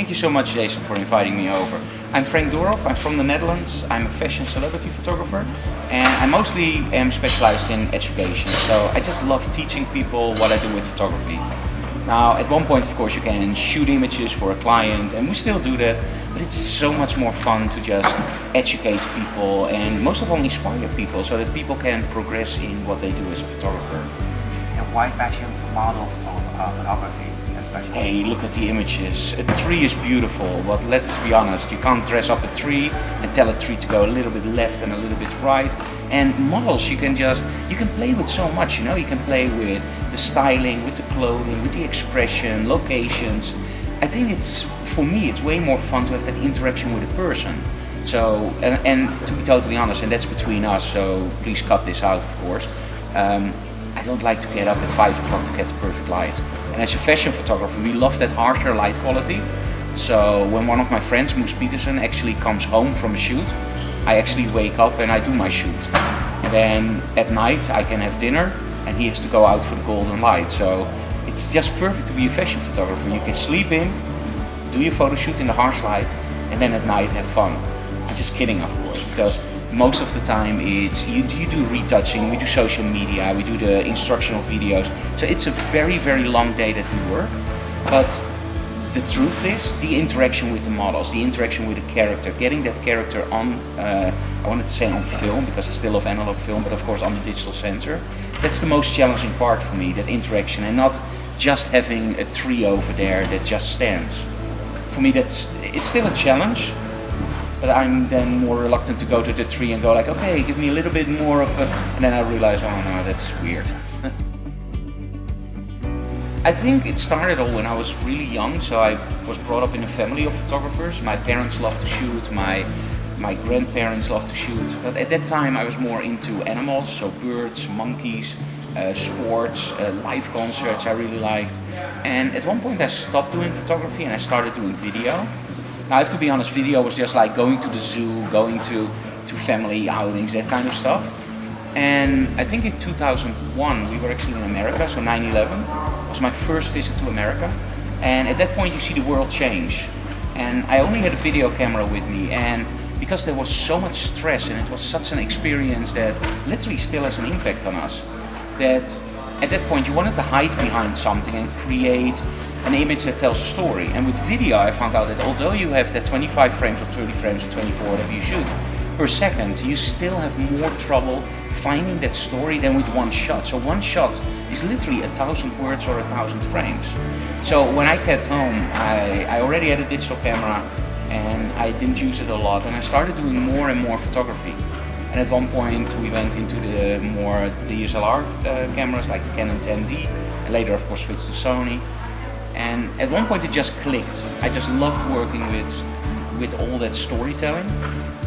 Thank you so much, Jason, for inviting me over. I'm Frank Doorhof, I'm from the Netherlands. I'm a fashion celebrity photographer, and I mostly am specialized in education. So I just love teaching people what I do with photography. Now, at one point, of course, you can shoot images for a client, and we still do that, but it's so much more fun to just educate people and most of all inspire people so that people can progress in what they do as a photographer. And why fashion model photography especially? Hey, look at the images. A tree is beautiful, but let's be honest, you can't dress up a tree and tell a tree to go a little bit left and a little bit right. And models, you can play with so much, you know, you can play with the styling, with the clothing, with the expression, locations. I think for me, it's way more fun to have that interaction with a person. So, and to be totally honest, and that's between us, so please cut this out, of course. I don't like to get up at 5 o'clock to get the perfect light. And as a fashion photographer, we love that harsher light quality. So when one of my friends, Moose Peterson, actually comes home from a shoot, I actually wake up and I do my shoot. And then at night I can have dinner and he has to go out for the golden light. So it's just perfect to be a fashion photographer. You can sleep in, do your photo shoot in the harsh light, and then at night have fun. I'm just kidding, of course, because most of the time it's you do retouching, we do social media, we do the instructional videos. So it's a very, very long day that we work. But the truth is, the interaction with the models, the interaction with the character, getting that character on, I wanted to say on film, because I still love analog film, but of course on the digital sensor. That's the most challenging part for me, that interaction, and not just having a tree over there that just stands. For me, it's still a challenge, but I'm then more reluctant to go to the tree and go like, okay, give me a little bit more of a, and then I realize, oh no, that's weird. I think it started all when I was really young, so I was brought up in a family of photographers. My parents loved to shoot, my grandparents loved to shoot, but at that time I was more into animals, so birds, monkeys, sports, live concerts I really liked. And at one point I stopped doing photography and I started doing video. Now I have to be honest, video was just like going to the zoo, going to family outings, that kind of stuff. And I think in 2001 we were actually in America, so 9/11 was my first visit to America. And at that point you see the world change. And I only had a video camera with me, and because there was so much stress and it was such an experience that literally still has an impact on us, that at that point you wanted to hide behind something and create an image that tells a story. And with video I found out that although you have that 25 frames or 30 frames or 24, whatever you shoot, per second, you still have more trouble finding that story than with one shot. So one shot is literally 1,000 words or 1,000 frames. So when I got home, I already had a digital camera and I didn't use it a lot, and I started doing more and more photography. And at one point we went into the more DSLR cameras like the Canon 10D, and later of course switched to Sony. And at one point it just clicked. I just loved working with all that storytelling.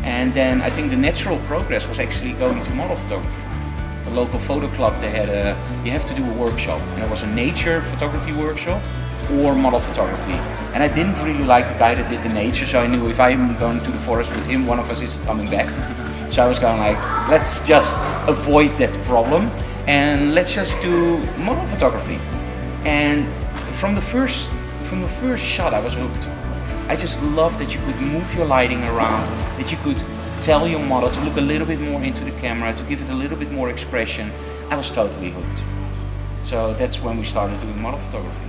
And then I think the natural progress was actually going to model photography. The local photo club, they had you have to do a workshop, and it was a nature photography workshop or model photography. And I didn't really like the guy that did the nature, so I knew if I'm going to the forest with him, one of us isn't coming back. So I was going like, let's just avoid that problem and let's just do model photography. And from the first shot I was hooked. I just loved that you could move your lighting around, that you could tell your model to look a little bit more into the camera, to give it a little bit more expression. I was totally hooked. So that's when we started doing model photography.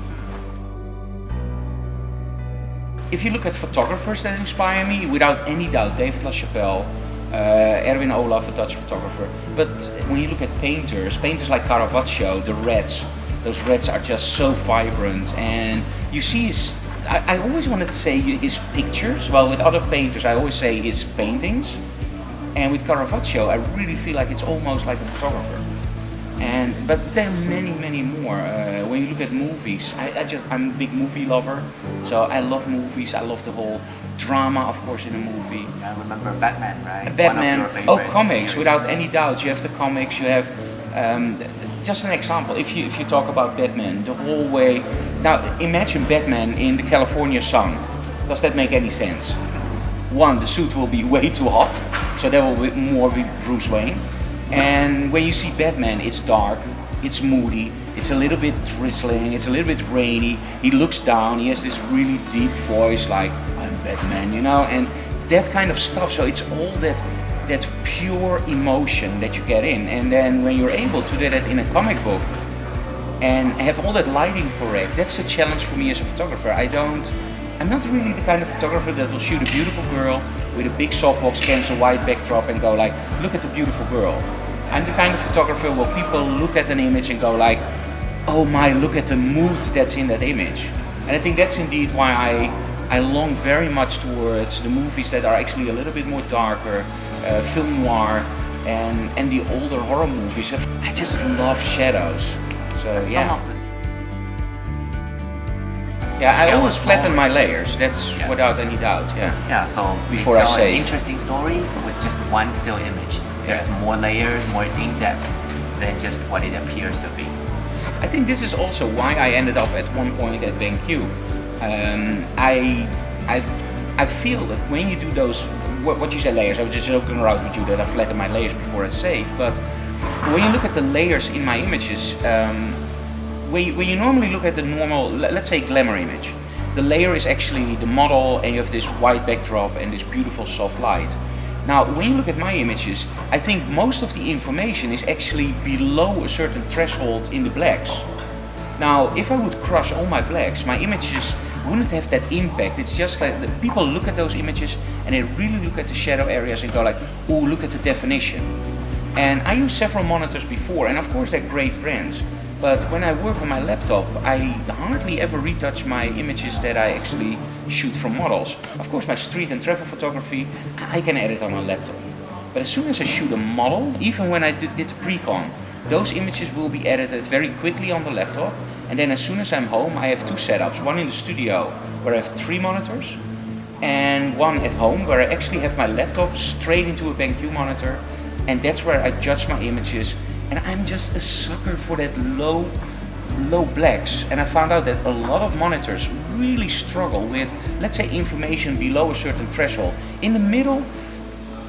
If you look at photographers that inspire me, without any doubt, David LaChapelle, Erwin Olaf, a Dutch photographer. But when you look at painters like Caravaggio, the reds, those reds are just so vibrant, and you see I always wanted to say his pictures. Well, with other painters I always say his paintings, and with Caravaggio I really feel like it's almost like a photographer. But there are many more. When you look at movies, I'm a big movie lover, so I love movies. I love the whole drama, of course, in a movie. I remember Batman, right? Batman. Oh, comics, without any doubt. You have the comics. You have just an example. If you talk about Batman, the whole way. Now imagine Batman in the California sun. Does that make any sense? One, the suit will be way too hot, so there will be Bruce Wayne. And when you see Batman, it's dark, it's moody, It's a little bit drizzling, it's a little bit rainy. He looks down, he has this really deep voice like, I'm Batman, you know, and that kind of stuff. So it's all that pure emotion that you get in. And then when you're able to do that in a comic book and have all that lighting correct, that's a challenge for me as a photographer. I'm not really the kind of photographer that will shoot a beautiful girl with a big softbox camera, wide backdrop and go like, look at the beautiful girl. I'm the kind of photographer where people look at an image and go like, oh my, look at the mood that's in that image. And I think that's indeed why I long very much towards the movies that are actually a little bit more darker, film noir, and the older horror movies. I just love shadows. So yeah. Yeah, I always flatten my layers, that's without any doubt, yeah. Yeah, so Before we tell I say an interesting story with just one still image. There's more layers, more in-depth than just what it appears to be. I think this is also why I ended up at one point at BenQ. I feel that when you do those, what you say layers, I was just joking around with you that I flatten my layers before I save, but when you look at the layers in my images, when you normally look at the normal, let's say glamour image, the layer is actually the model and you have this white backdrop and this beautiful soft light. Now when you look at my images, I think most of the information is actually below a certain threshold in the blacks. Now if I would crush all my blacks, my images wouldn't have that impact. It's just like the people look at those images and they really look at the shadow areas and go like, oh, look at the definition. And I used several monitors before, and of course they're great brands. But when I work on my laptop, I hardly ever retouch my images that I actually shoot from models. Of course, my street and travel photography, I can edit on a laptop. But as soon as I shoot a model, even when I did the pre-con, those images will be edited very quickly on the laptop. And then as soon as I'm home, I have two setups. One in the studio, where I have 3 monitors, and one at home, where I actually have my laptop straight into a BenQ monitor. And that's where I judge my images. And I'm just a sucker for that low blacks. And I found out that a lot of monitors really struggle with, let's say, information below a certain threshold. In the middle,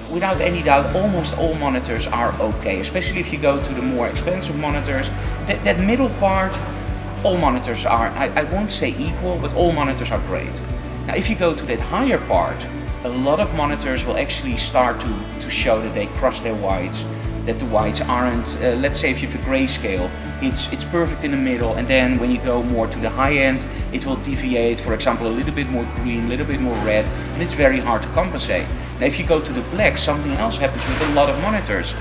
without any doubt, almost all monitors are okay, especially if you go to the more expensive monitors. That middle part, all monitors are, I won't say equal, but all monitors are great. Now if you go to that higher part, a lot of monitors will actually start to show that they crush their whites, that the whites aren't, let's say if you have a grayscale, it's perfect in the middle, and then when you go more to the high end, it will deviate, for example, a little bit more green, a little bit more red, and it's very hard to compensate. Now if you go to the black, something else happens with a lot of monitors.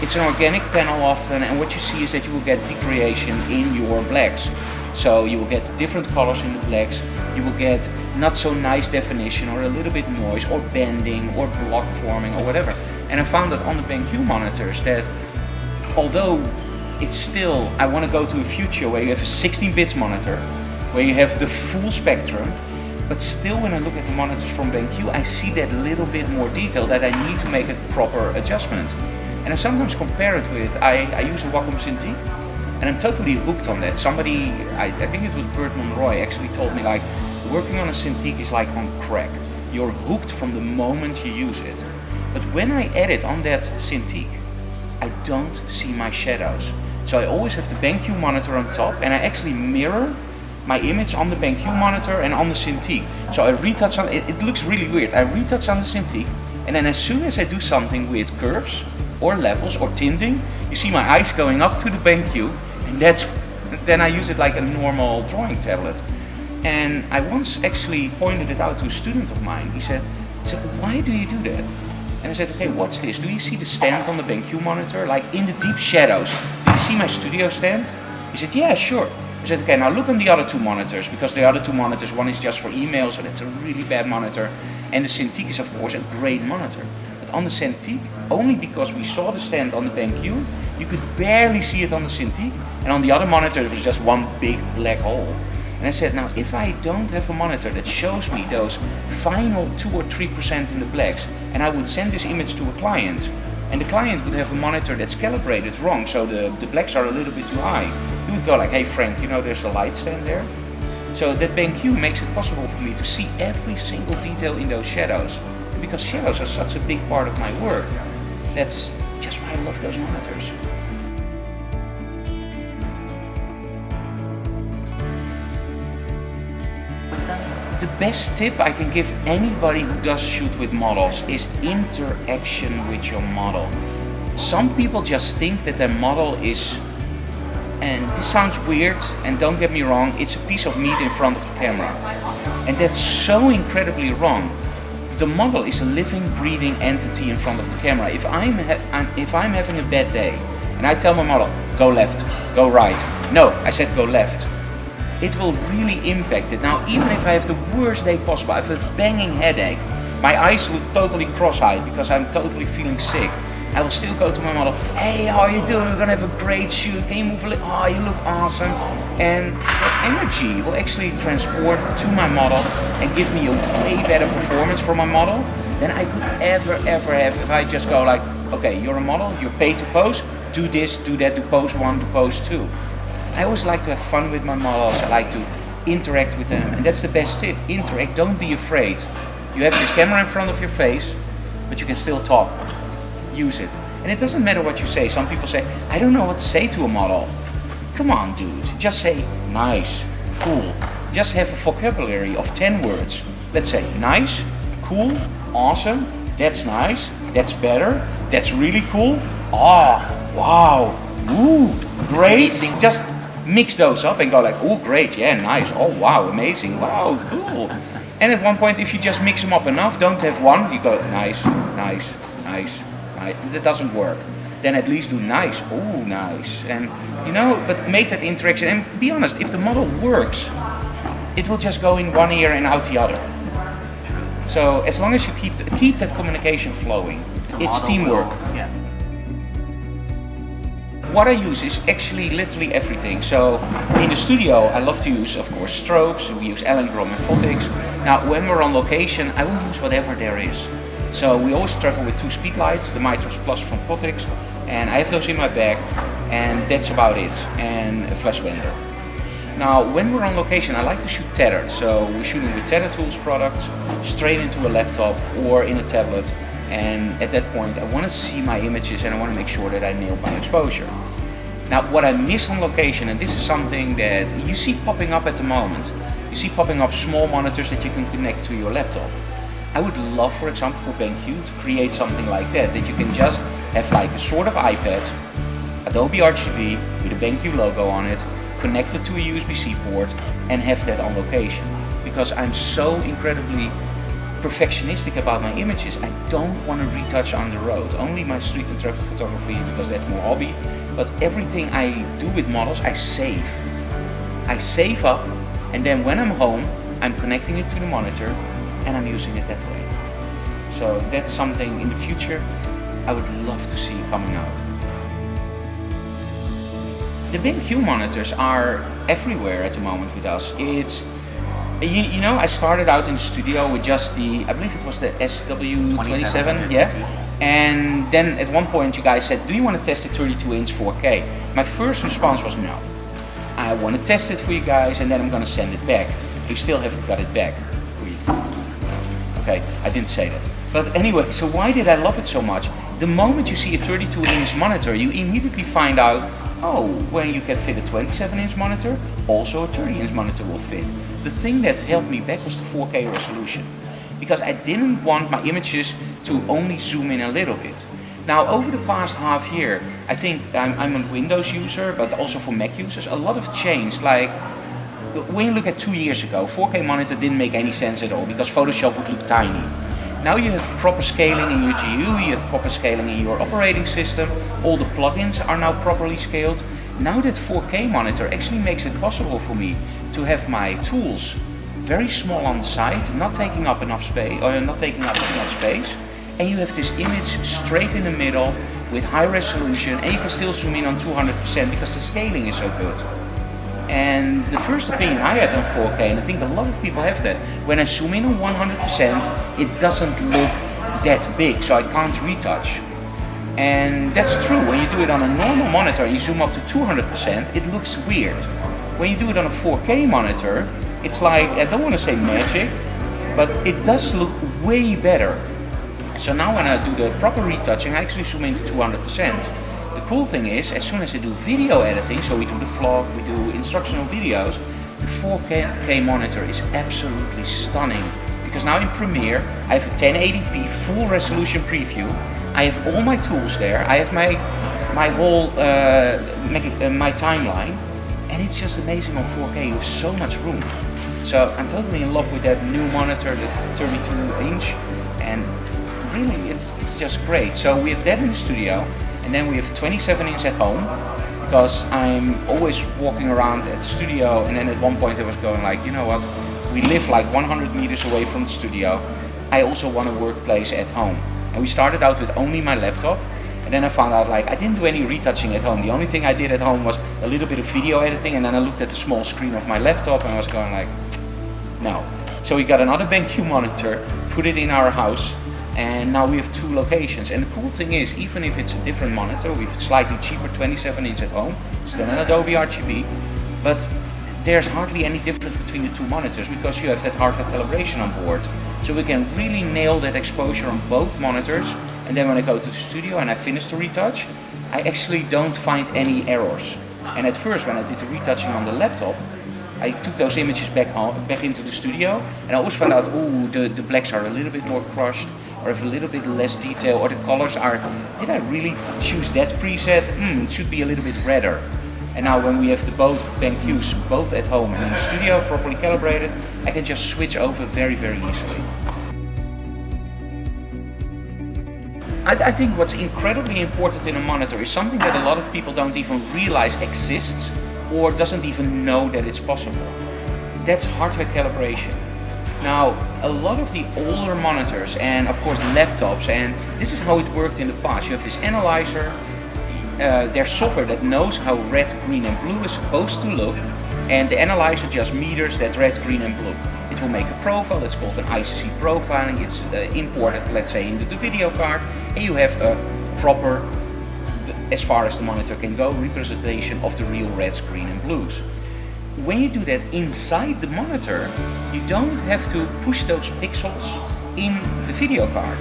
It's an organic panel often, and what you see is that you will get degradation in your blacks. So you will get different colors in the blacks, you will get not so nice definition or a little bit noise or bending or block forming or whatever. And I found that on the BenQ monitors that although it's still, I want to go to a future where you have a 16 bits monitor, where you have the full spectrum, but still when I look at the monitors from BenQ, I see that little bit more detail that I need to make a proper adjustment. And I sometimes compare it with, I use a Wacom Cintiq, and I'm totally hooked on that. Somebody, I think it was Bert Monroy, actually told me like, working on a Cintiq is like on crack. You're hooked from the moment you use it. But when I edit on that Cintiq, I don't see my shadows. So I always have the BenQ monitor on top, and I actually mirror my image on the BenQ monitor and on the Cintiq. So I retouch on it, it looks really weird. I retouch on the Cintiq, and then as soon as I do something with curves or levels or tinting, you see my eyes going up to the BenQ, and then I use it like a normal drawing tablet. And I once actually pointed it out to a student of mine. He said, why do you do that? And I said, okay, watch this. Do you see the stand on the BenQ monitor? Like in the deep shadows. Do you see my studio stand? He said, yeah, sure. I said, okay, now look on the other 2 monitors, because the other 2 monitors, one is just for email, so that's a really bad monitor. And the Cintiq is of course a great monitor. But on the Cintiq, only because we saw the stand on the BenQ, you could barely see it on the Cintiq. And on the other monitor, it was just one big black hole. And I said, now if I don't have a monitor that shows me those final 2 or 3% in the blacks, and I would send this image to a client, and the client would have a monitor that's calibrated wrong, so the blacks are a little bit too high, he would go like, hey Frank, you know there's a light stand there? So that BenQ makes it possible for me to see every single detail in those shadows. And because shadows are such a big part of my work, that's just why I love those monitors. the best tip I can give anybody who does shoot with models is interaction with your model. Some people just think that their model is, and this sounds weird, and don't get me wrong, it's a piece of meat in front of the camera. And that's so incredibly wrong. The model is a living, breathing entity in front of the camera. If I'm having a bad day, and I tell my model, go left, go right. No, I said go left. It will really impact it. Now, even if I have the worst day possible, I have a banging headache, my eyes look totally cross-eyed because I'm totally feeling sick, I will still go to my model, hey, how are you doing? We're gonna have a great shoot. Can you move a little? Oh, you look awesome. And that energy will actually transport to my model and give me a way better performance for my model than I could ever have if I just go like, okay, you're a model, you're paid to pose, do this, do that, do pose 1, do pose 2. I always like to have fun with my models. I like to interact with them, and that's the best tip. Interact, don't be afraid. You have this camera in front of your face, but you can still talk. Use it. And it doesn't matter what you say. Some people say, I don't know what to say to a model. Come on, dude. Just say nice, cool. Just have a vocabulary of 10 words. Let's say nice, cool, awesome, that's nice, that's better, that's really cool, ah, wow, ooh, great. Just mix those up and go like, oh, great, yeah, nice, oh, wow, amazing, wow, cool. And at one point, if you just mix them up enough, don't have one, you go nice, nice, nice, nice. That doesn't work. Then at least do nice, oh, nice. And, you know, but make that interaction. And be honest, if the model works, it will just go in one ear and out the other. So as long as you keep that communication flowing, it's teamwork. Yes. What I use is actually literally everything. So in the studio, I love to use, of course, strobes. We use Alengrom and Photix. Now, when we're on location, I will use whatever there is. So we always travel with 2 speed lights, the Mitros Plus from Photix, and I have those in my bag, and that's about it, and a flash blender. Now, when we're on location, I like to shoot tethered. So we're shooting with Tether Tools products, straight into a laptop or in a tablet. And at that point, I want to see my images and I want to make sure that I nail my exposure. Now, what I miss on location, and this is something that you see popping up at the moment, you see popping up small monitors that you can connect to your laptop. I would love, for example, for BenQ to create something like that you can just have like a sort of iPad, Adobe RGB with a BenQ logo on it, connected to a USB-C port, and have that on location. Because I'm so incredibly perfectionistic about my images, I don't want to retouch on the road. Only my street and traffic photography, because that's more hobby. But everything I do with models, I save. I save up, and then when I'm home, I'm connecting it to the monitor, and I'm using it that way. So that's something in the future I would love to see coming out. The BenQ monitors are everywhere at the moment with us. It's, you know, I started out in the studio with just the, I believe it was the SW27, yeah. And then at one point you guys said, do you want to test the 32-inch 4K? My first response was no. I want to test it for you guys and then I'm going to send it back. We still haven't got it back. Okay, I didn't say that. But anyway, so why did I love it so much? The moment you see a 32-inch monitor, you immediately find out, oh, when you can fit a 27-inch monitor, also a 30-inch monitor will fit. The thing that held me back was the 4K resolution, because I didn't want my images to only zoom in a little bit. Now, over the past half year, I think I'm a Windows user, but also for Mac users, a lot have changed. Like, when you look at 2 years ago, 4K monitor didn't make any sense at all, because Photoshop would look tiny. Now you have proper scaling in your GPU, you have proper scaling in your operating system, all the plugins are now properly scaled. Now that 4K monitor actually makes it possible for me to have my tools very small on the side, not taking up enough space, and you have this image straight in the middle with high resolution, and you can still zoom in on 200% because the scaling is so good. And the first opinion I had on 4K, and I think a lot of people have that, when I zoom in on 100%, it doesn't look that big, so I can't retouch. And that's true, when you do it on a normal monitor and you zoom up to 200%, it looks weird. When you do it on a 4K monitor, it's like, I don't want to say magic, but it does look way better. So now when I do the proper retouching, I actually zoom in to 200%. The cool thing is, as soon as I do video editing, so we do the vlog, we do instructional videos, The 4K monitor is absolutely stunning because now in Premiere I have a 1080p full resolution preview. I have all my tools there. I have my whole my timeline, and it's just amazing on 4K. You have so much room. So I'm totally in love with that new monitor, the 32-inch, and really it's just great. So we have that in the studio, and then we have 27-inch at home, because I'm always walking around at the studio, and then at one point I was going like, you know what, we live like 100 meters away from the studio. I also want a workplace at home. And we started out with only my laptop, and then I found out like I didn't do any retouching at home. The only thing I did at home was a little bit of video editing, and then I looked at the small screen of my laptop and I was going like, no. So we got another BenQ monitor, put it in our house, and now we have 2 locations. And the cool thing is, even if it's a different monitor, we have slightly cheaper 27-inch at home, still an Adobe RGB, but there's hardly any difference between the 2 monitors because you have that hardware calibration on board. So we can really nail that exposure on both monitors, and then when I go to the studio and I finish the retouch, I actually don't find any errors. And at first, when I did the retouching on the laptop, I took those images back into the studio, and I always found out, ooh, the blacks are a little bit more crushed, or have a little bit less detail, or the colors are, did I really choose that preset? It should be a little bit redder. And now when we have the both BenQs, both at home and in the studio, properly calibrated, I can just switch over very, very easily. I think what's incredibly important in a monitor is something that a lot of people don't even realize exists, or doesn't even know that it's possible. That's hardware calibration. Now, a lot of the older monitors, and of course laptops, and this is how it worked in the past. You have this analyzer, there's software that knows how red, green and blue is supposed to look, and the analyzer just meters that red, green and blue. It will make a profile, it's called an ICC profiling, it's imported, let's say, into the video card, and you have a proper, as far as the monitor can go, representation of the real reds, green and blues. When you do that inside the monitor, you don't have to push those pixels in the video card.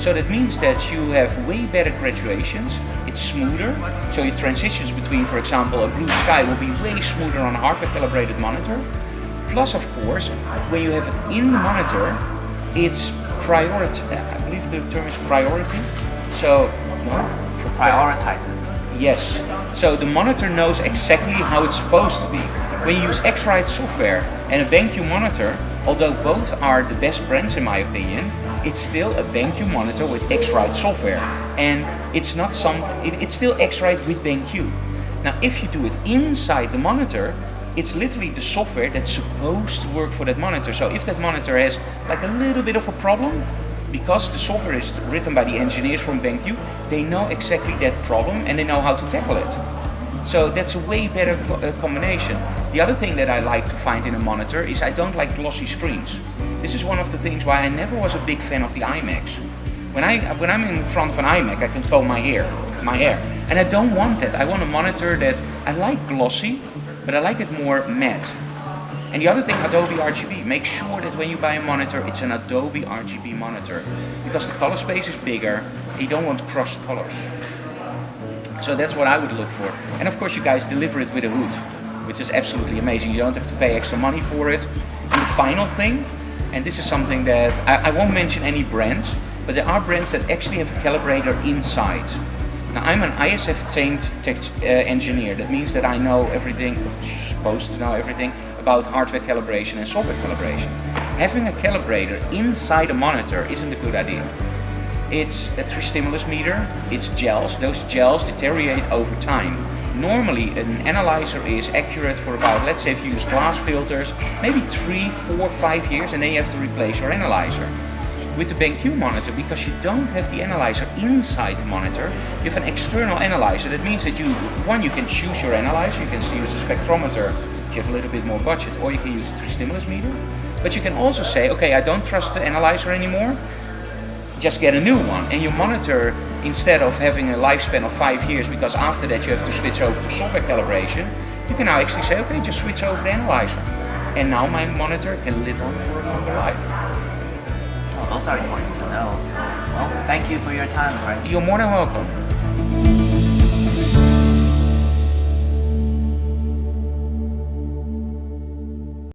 So that means that you have way better graduations, it's smoother, so your transitions between, for example, a blue sky will be way smoother on a hardware calibrated monitor. Plus, of course, when you have it in the monitor, it's priority. I believe the term is priority. So, no? Prioritizes. Yes. So the monitor knows exactly how it's supposed to be. When you use X-Rite software and a BenQ monitor, although both are the best brands in my opinion, it's still a BenQ monitor with X-Rite software, and it's not it's still X-Rite with BenQ. Now, if you do it inside the monitor, it's literally the software that's supposed to work for that monitor. So if that monitor has like a little bit of a problem, because the software is written by the engineers from BenQ, they know exactly that problem and they know how to tackle it. So that's a way better combination. The other thing that I like to find in a monitor is I don't like glossy screens. This is one of the things why I never was a big fan of the iMacs. When I'm in front of an iMac, I can comb my hair, and I don't want that. I want a monitor that I like glossy, but I like it more matte. And the other thing, Adobe RGB. Make sure that when you buy a monitor, it's an Adobe RGB monitor, because the color space is bigger, and you don't want crushed colors. So that's what I would look for. And of course, you guys deliver it with a hood, which is absolutely amazing. You don't have to pay extra money for it. And the final thing, and this is something that I won't mention any brands, but there are brands that actually have a calibrator inside. Now, I'm an ISF trained engineer. That means that I know everything, supposed to know everything about hardware calibration and software calibration. Having a calibrator inside a monitor isn't a good idea. It's a 3-stimulus meter, it's gels. Those gels deteriorate over time. Normally, an analyzer is accurate for about, let's say if you use glass filters, maybe 3, 4, 5 years, and then you have to replace your analyzer. With the BenQ monitor, because you don't have the analyzer inside the monitor, you have an external analyzer. That means that you can choose your analyzer. You can use a spectrometer if you have a little bit more budget, or you can use a 3-stimulus meter. But you can also say, okay, I don't trust the analyzer anymore, just get a new one. And your monitor, instead of having a lifespan of 5 years, because after that you have to switch over to software calibration, you can now actually say, okay, just switch over the analyzer. And now my monitor can live on for a longer life. Those are important to know. So, well, thank you for your time, Frank. You're more than welcome.